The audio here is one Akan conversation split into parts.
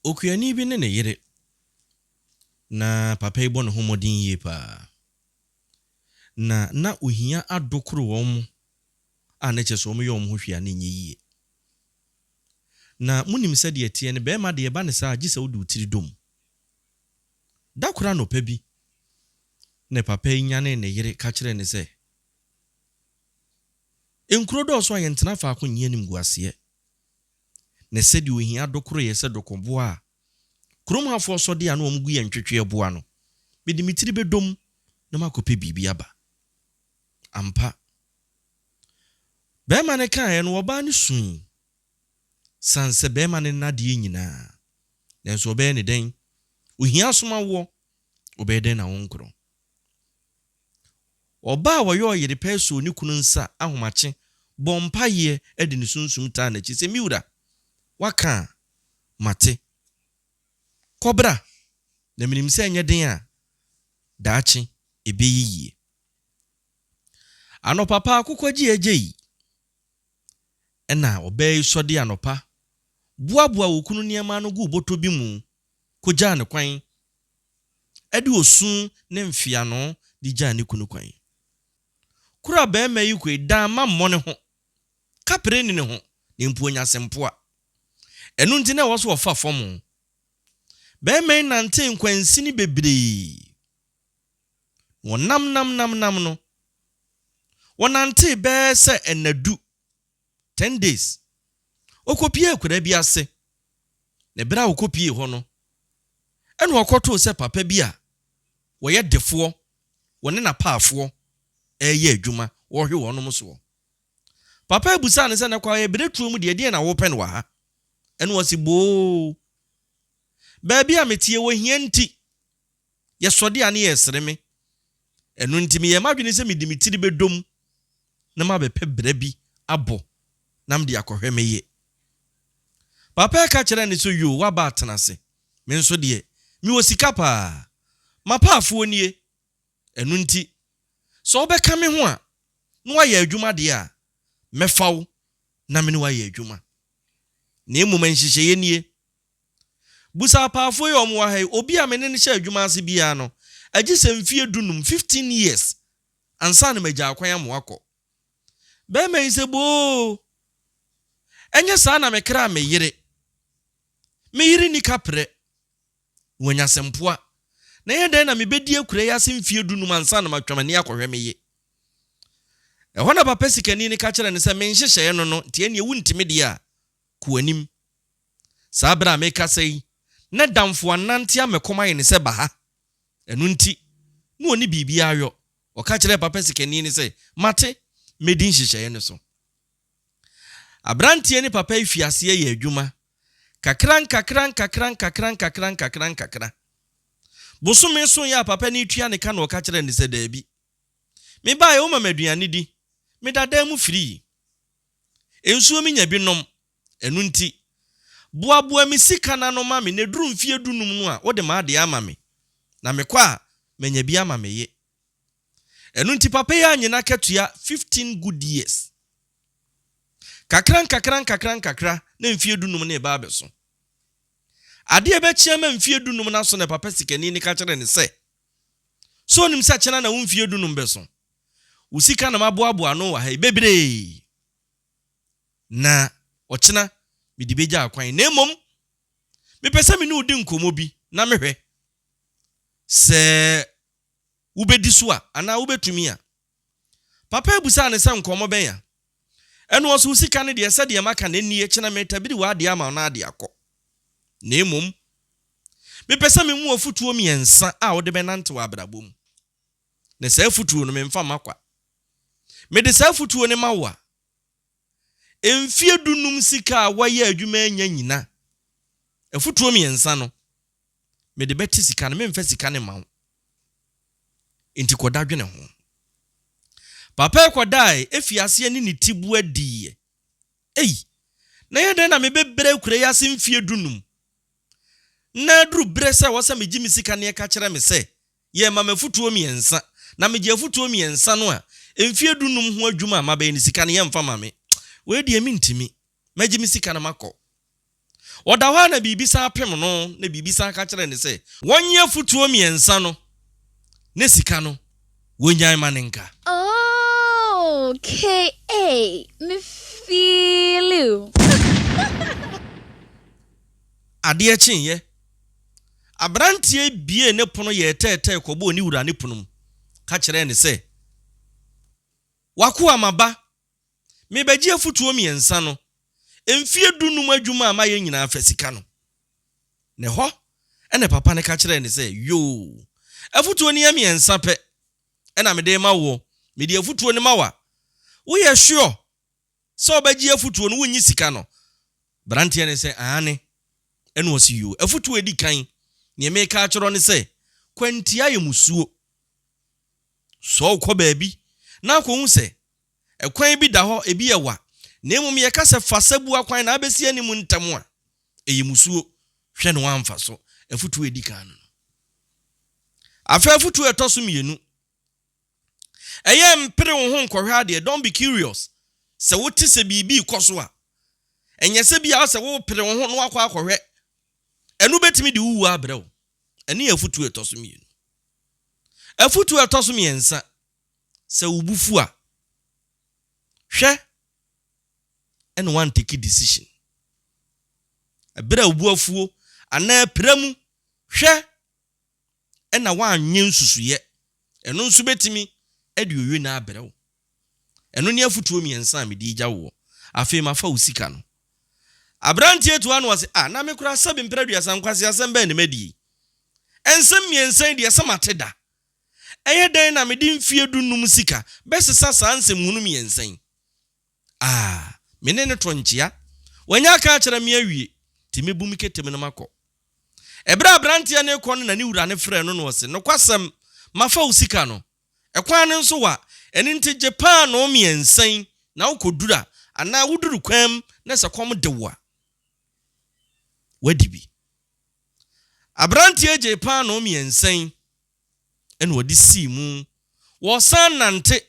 Okuani bi ne ne yere. Na papa ibo ne homodin yie pa. Na ohia adokoro won a na cheso mo yom ho hwea na nye yie. Na munim se de tie ne be ma de ba ne sa agise wo du tiri dom. Da kora no pa bi. Ne papa nya ne yere ka kire ne se. Enkuro do so ayentena fa ko nye nim guase. Ne se de ohia adokoro ye se dokobo a. Krom hafo so de anu omgu ye ntwetwe eboa no. Be de mitiri bedom na makope bibi aba. Ampa. Bema ne kan no oba ne sun. Sanse bema ne nade nyina. Nenso oba ne den. Ohia soma wo. Oba den na wonkro. Oba wo yo yere peso ni kunu nsa ahomache. Bompa ye edi ne sunsum ta na chi se miura. Waka mate. Kobra. Na minim se enye den a. Daachi ebeyiye. Anopa akukwaji ejeyi. Ena obey sodi anopa. Buabua okunu niema no gu boto bi mu. Koja ne kwan. Edi osun ne mfia no di ja ne kunu kwan. Kura be ma yi kwe da ma mmone ho. Kapre ni ne ho. Ne mpu onya sempoa. Enu nti na woso ofa fom. Be ma nante nkwansi ni bebre. Wonam no. Wonante be se enadu 10 days. Okopie akura bi ase. Ne bra okopie ho no. Enu okoto se papa bi a wo ye defo, wone na paafo eye adwuma, wo hwe wonom so. Papa ebusa ne se ne kwa ebretuo mu de na wo pen wa ha. Enu wasi bo. Ba bi a metie wo hia nti. Ye sode ane ye sere me. Enu nti me ye madwene se medimitiri bedom na ma bepe bra bi abo nam de akohwe meye. Papa ka kire ne so yo wa ba atenase. Me nso de mi wo sika pa. Mapaafo nie. Enu nti so obeka me ho a no wa ye adwuma de a mefawo na me ne wa ye adwuma. Na emuma nhihye ye nie. Busa paafo ye omwa hai obi a me ne hye adwuma ase bia no. Agise mfie dunum 15 years. Ansa na magya akwan amwakọ. Be me ise bo. Enye sa na me kra me yire. Me yire ni kapre. Wonya sempoa. Na ye den na me bedi akura ya se mfie dunum ansa na matwamani akohwe me ye. Eho na papa sikani ni ka kire ne se me nhyehyeye no tie ne wuntime de a kuanim. Sa bra me ka sei. Na damfo anante amekoma ye ne se ba ha. Enu nti no oni bibia ayo. Oka kire papa sikani ni se mate medi nhyehyeye ne so. Abrantie ni papa ifiase ye adwuma. Kakran. Bosume so ya papa ni tua ne ka na oka kire ne se daabi. Me ba ye o mamaduane di. Me dada mu free. Ensuo mi nya bi nom. Enu nti boaboa mi sika na no ma me ne duru mfie dunum no a wo de ma ade ama me. Na me kwa menya bi ama me ye. Enu nti papa ya nyina katua 15 good years. Kakran na mfie dunum na eba abeso. Ade ebe chiama mfie dunum na so na papa sikani ni ka kire ne se. So nim sa chena na wo mfie dunum beso. Usika na maboaboa no wa ha bebre. Na ochena me di beja akwan na emom. Me pese me ne udi nkomo bi na mehwe. Se ubedi so a ana ubetumi a. Papa ebusa ne se nkomo ben ya. Enu oso usika ne de se de maka na nie chena metabiri wa ade ama na ade akọ. Na emom me pese me mu ofutuo miensa a wo de benante wa abrabom. Ne se afutuo no me mfa makwa. Me de se afutuo ne mawa. Emfie dunum sika waye adwuma anya nyina. Afutuo miensa no me de beti sika no me mfa sika ne mawo. Enti koda dwene ho. Papa kodai efiase ani ni tibu adi. Na ye den na me bebre kure ya se mfie dunum. Na duru bre se wo se me gimi sika ne ka kire me se ye ma mafutuo miensa na me je afutuo miensa no a emfie dunum ho adwuma ma be ni sika ne ye mfa ma me we de mi ntimi ma gimi sika na makọ Odawa na bibisa apem no na bibisa ka kire ne se wonye futuo miensa no ne sika no wonyan manenka. Okay, hey, me feel you. Ade chinye abrantie bie ne pono ye tete kobo ni wura ne pono ka kire ne se wako amaba me begie futuo miensa no emfie dunum adwuma amaye nyina afasika no ne ho ene papa ne ka kire ne se yo afutuo ne miensa pe ena me de ma wo me de afutuo ne mawa wo ye sure so obagie afutuo no wonyi sika no brantie ne se ane ene osi yo afutuo edi kan ne me ka kiro ne se kwantia ye musuo so ko baabi na ko hu se ekwan bi da ho ebi yewa na emum ye ka se fasabu akwan na abesi animu ntam a eyi musuo hwe no amfa so afutuo edi kan no afa afutuo etoso mienu eye mpere wo ho nkɔhwe ade don't be curious se wote se bibi koso a enye se bia se wo pere wo ho no akɔ akɔhwe enu betimi de wuwu abrew ene afutuo etoso mienu afutuo etoso miensa se ubufu a hwe ene wan take decision ebra ubuafuo ana premu hwe ena wan nyen susuye eno nso betimi edi owie na abrew eno ne afutuo miensa me di gya wo afi mafa usika no abrantie to anu wase na me kura sabi mpredua sankwase asem ba ne madi ensem miensa di esamateda eye den na me di mfie dunum sika besesa sansem hunu miensa me ne tonchia wanya ka akere me awie ti mebu mi ketem no makọ ebra abrantie ne kọ na ne wura ne frɛ no no wase no kwasem mafa usika no ekwan ne nso wa eni nti Japan no miensan na ukodura ana wuduru kwam na sekom dewa wadibi abrantie Japan no miensan ene wodi simu wo san nante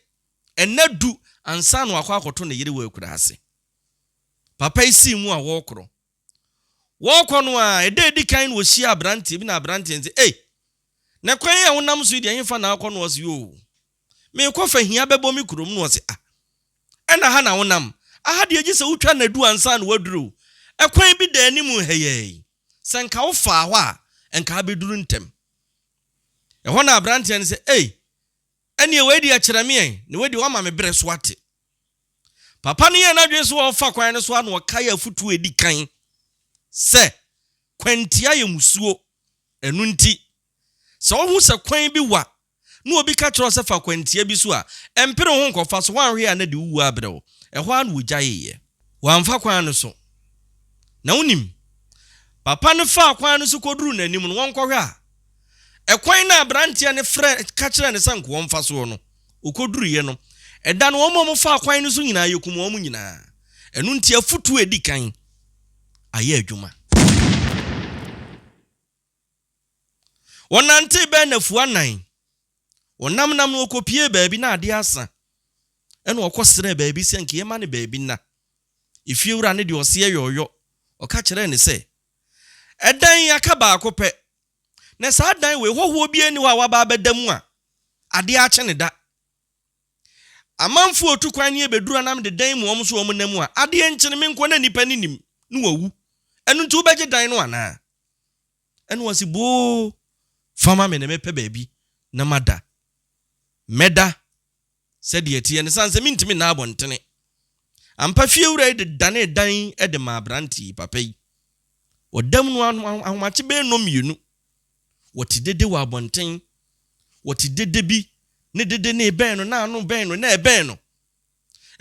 enadu ansa no akwa akoto ne yire wa akura ase papa isimu a wokro no a ededi kan wo hia abrantie bi na abrantie nze na kwan ya wonam so di anfa na akọ no wose yo me kofa hia bebo mi kurom no wose ena ha na wonam aha de agi se wotwa na du ansa na waduro ekwan bi da animu heye senka wo fa ho a enka beduru ntem ho na abrantie ne se ene we di akere me ne we di wa ma me bere so ate papa ne ye na dwe so wo fa kwan ne so na kai afutu edi kan se kwantia ye musuo enu nti so wo hu se kwan bi wa na obi ka kiro se fa kwantia bi so a empere ho nkofa so wanhwe a na de wuwu abrew ho an wo gyaye wanfa kwan no so na unim papa ne fa kwan no so koduru nanim no wonkɔhwe a ekwan na abrantie ne frɛ ka kire ne sanko wonfa so no okoduru ye no eda no omo fa kwan no so nyina yekum omo nyina enu nti afutu edi kan aye adwuma wonante be na fu anan wonam nam no okopie baabi na ade asa ene okosere baabi senke yema ne baabi na ifie wura ne de ose yoyo oka kire ne se edan yakaba akopɛ na sa dan we hoho bi ani wa waba abedam a ade a kye ne da amanfo otukwan ne beduru nam de dan mu omso om nam a ade enkyene me nko na nipa ni nim no wawu enu nti ubegye dan no ana enu wasi bo fama me ne mepe baabi na meda said yeti ne sanse mintimi na abontene ampa fie wura de dane dan de ma abranti papa yi odam no ahomache be no mienu woti dede wa abonten woti dede bi ne dede ne ben no na anu ben no na ben no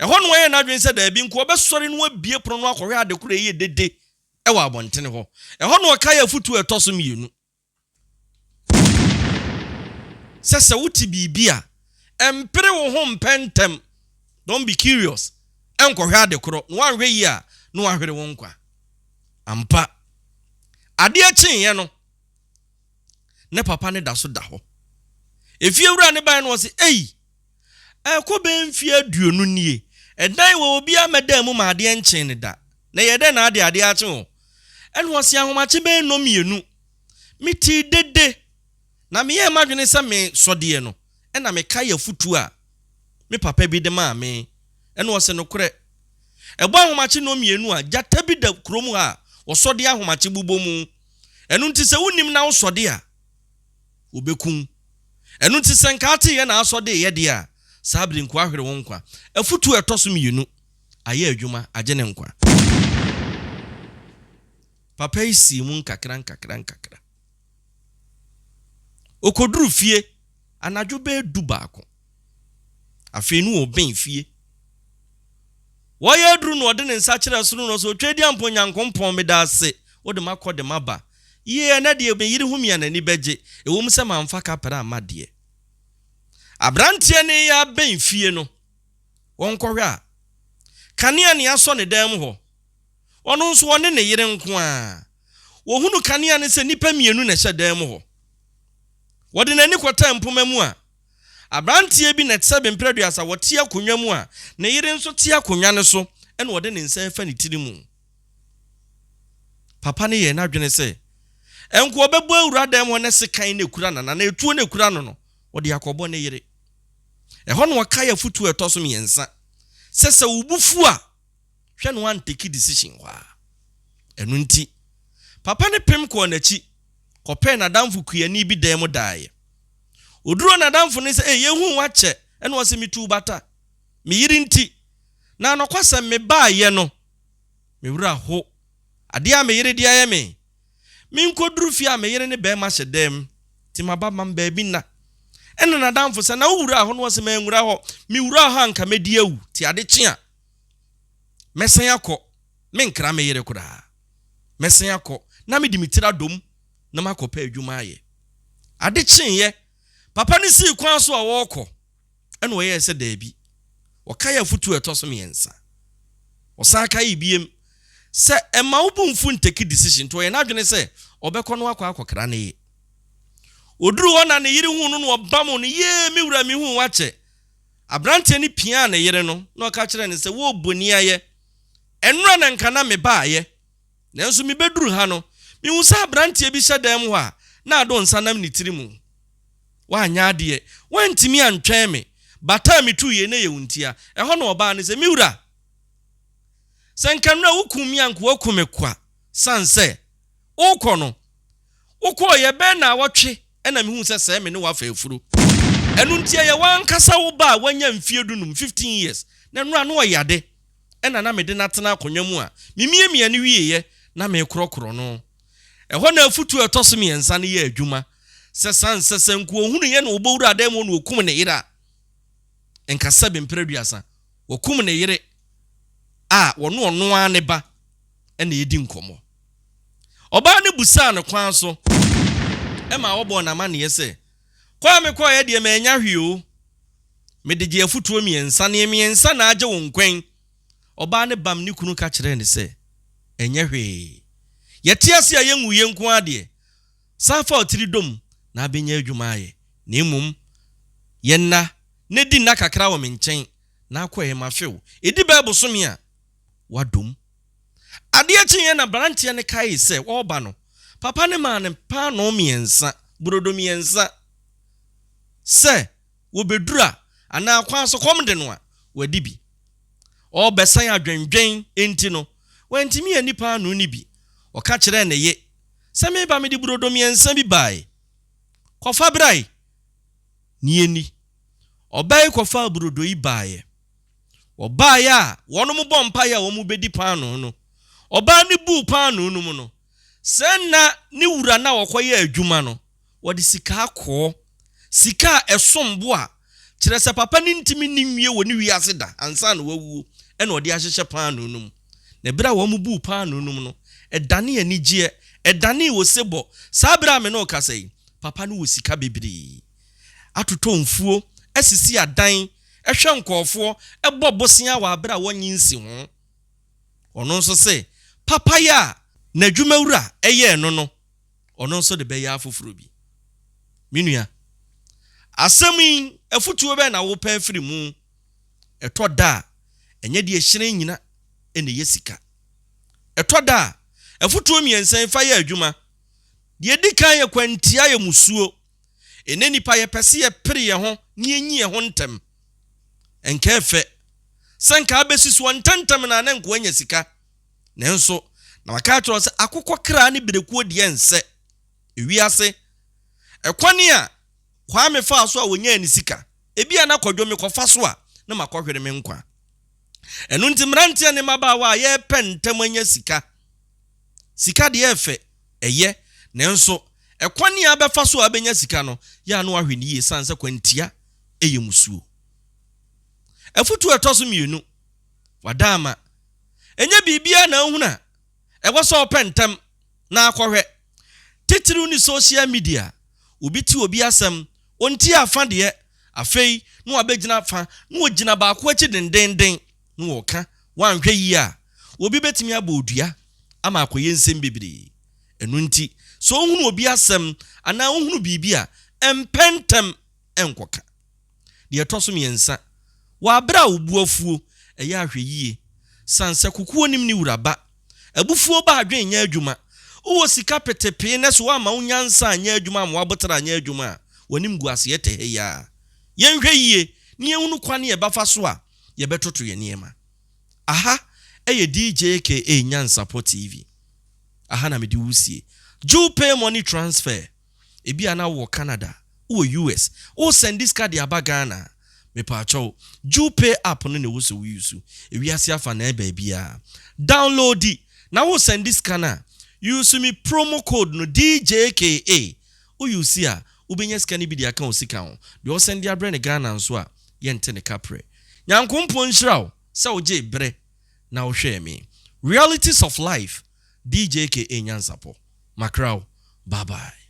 ɛhɔ no yɛ na dwen sɛ da bi nko obɛsɔre no abie pro no akɔhwɛ ade kora yɛ dede ɛwɔ abontene hɔ ɛhɔ no ɔka yɛ futu ɛtɔso mienu sɛ wuti bibia empere wo ho mpentem don't be curious enkɔhwɛ ade koro no wanhwɛ yi a no wahwere wo nkwa ampa ade akyenye no ne papa ne da so da hɔ efie wura ne ban no se ɛkɔ be mfie aduonu nie ɛdan wo obi ameda mu ma ade nkyen ne da na yɛde na ade akyen ho eno wose ahomache be no mienu meti dede na me ye madwene se me sode no ena me ka ya futu a me papa bi de ma me eno wose no kore ebo ahomache no mienu a jata bi da kromu a wosode ahomache bubomu eno nti se wonim na wosode a obekun eno nti se nka ate ye na asode ye de a sabri nkwa hwere won kwa afutu etoso mienu aye adwuma agene nkwa papa isi mu nkakra okoduru fie anadwo be du baako afenu oben fie wo ye duru no de ne nsa kire so no so twedi ampo nyankompon me da ase wo de makode maba ye na de be yiri humia na ni beje ewom se manfa kapra amade abrantie ne ya ben fie no won kohwe a kanea ne aso ne dam ho ono nso wone ne yire nko a wo hunu kanea ne se nipa mienu na hye dam ho wode nani kwata mpoma mu a abrantie bi na tsebe mpreduasa wote akonwa mu a ne yire nso te akonwa ne so ene wode ne nsa fa ne tiri mu papa ne ye na dwene se enko obebo awura dam ho ne sekan ne kura na na etuo ne kura no wode yakobo ne yire eho no wakaya futu etoso miensa sese ubufu a hwe no anteki decision wa enu nti papa ne pem ko nachi kope na damfu kuani bi dem daaye oduro na damfu ne se yehu wache ene wose mitu bata mi yiri nti na anokwase me baaye no me wura ho ade a me yiri dia ye me nkoduru fi a me yiri ne be ma hyedem ti maba mam ba bi na ene na damfu se na wura ho no wose ma nwura ho mi wura ho anka medi awu ti ade kye a mesen yakọ me nkra me yire kura mesen yakọ na me dimitira dom na makopa adwuma aye ade kye ye papa ne si kwan so a wọkọ ene wo ye se da bi wakaya futu etoso miensa osaka ibiem se ema obumfu nteki decision to ye na dwene se obekọ no akọ ne ye oduru wona ne yiri hu no obam no ye mi wura mi hu wache abrante ni pia ne yire no na ka kire ne se wo boni aye enura na nka na me baaye nanso mi beduru ha no mi hu sa abrante bi hyedam ho a na ado nsanam ni tirimu wa anya ade wantimi antwen me bata mi tu ye na ye wuntia eho na oba ne se mi wura senkanura wukumi anko wakumekwa sanse ukono uko ye be na wotwe ena mi hu se me ne wafa efuru enu ntia ye wankasa wo ba wanya mfie dunum 15 years na nura no yade ena na me de natena akonwa mu a mimie ne wieye na me krokro no eho na afutu etoso me ensa ne ye adwuma se sanse senku ohunu ye na obowura adam no okum ne yira enkasa be mpreduasa okum ne yire a wono ono ane ba ena yedi nkomo oba ne busa ne kwan so ema wobo na ma ne yese kwa me kwa ye de ma enya hweo me de je afutuo miensa na age wonkwen oba ne bam ne kunu ka kire ne se enya hwe yete ase a yenwu ye nko ade safa otiri dom na abenya adwuma aye na emum yenna ne di na kakra wo menchen na akwaye mafew edi bible so me a wadom ade akye na brantie ne kai se wo ba no papa ne ma ne pa no miensa brodo miensa se wo bedura ana akwa so kom de no a wadi bi o besan adwendwen enti no wantimi anipa no ni bi o ka kire ne ye se me ba me di brodo miensa bi bai kofa brai ni eni obai kofa brodo yi bai oba ya wono mu bompa ya wo mu bedi paano no oba ni bu paano no mu no senna ni wura na wokoye adwuma no wodi sika akọ sika esombo a kire se papa ni ntimi ni nwie woni wiase da ansa na wawu ena odi ahyehye paano no mu na bra wo mu bu paano no mu no edane anigye edane wo sebo sa bra me no kasai papa ni wo sika bebiri atoto mfuo asisi adan ehwe nkofo ebo bosia wa abra wonyinsi ho ono nso se papa ya na dwumawura eye no no ono nso de be ya afoforo bi minua asemi afutuo be na wo pa afiri mu etoda enye de ehire nyina ene yesika etoda Efutuo miensen fa ye adwuma. De di kan ye kwantia ye musuo. Ene nipa ye pese ye pere ye ho, ne enyi ye ho ntem. Enka efe. Senka abesiso ntantem na na nko anya sika. Nenso na maka atro se akokọ kra ne berekuo de ense. Ewiase. Ekwani a kwa me fa so a wonya ani sika. Ebia na kwadwo me kofa so a na makohwere me nkwa. Enu nti mrantia ne mabawa ye pentem anya sika. Sika de efe eye nenso ekwani a befa so abenya sika no ya no ahwe ni ye sanse kwantia eye musuo. Efutu etoso mienu wadama enye bibia na huna ewoso pentem na akohwe titiru ni social media ubiti obi asem onti afade afei no abegina afa no ogina ba ko achi dendenden no woka wanhwe yi a obi betimi abodua ama akoye nsem bibiri enu nti so hunu obi asem ana hunu bibia empentem enkoka de etoso miensa wa bra obuafuo eya ahwe yie sanse kukuo nim ni wuraba abufuo ba adwen nya adwuma uwo sika petepe ne so ama unyansa anya adwuma ma wabotra anya adwuma wonim guase yete he ya yenhwe yie ne ehunu kwane ye bafa so a ye betoto ye niema aha eye Djka Nyansapo TV aha na medi wusie Djka money transfer ebi ana wo Canada wo US o send this card ya bagana me pa cho Djka app no ne wo so use ewiase afa na eba bia download it na wo send this scanner use me promo code no Djka o use a ubenya scan bi dia kan osika ho de o send dia bre ne Ghana nso a ye nte ne kapre nyankompo nhyiraw se oje bre na wo hwe me realities of life Djka Nyansapo makraw bye bye.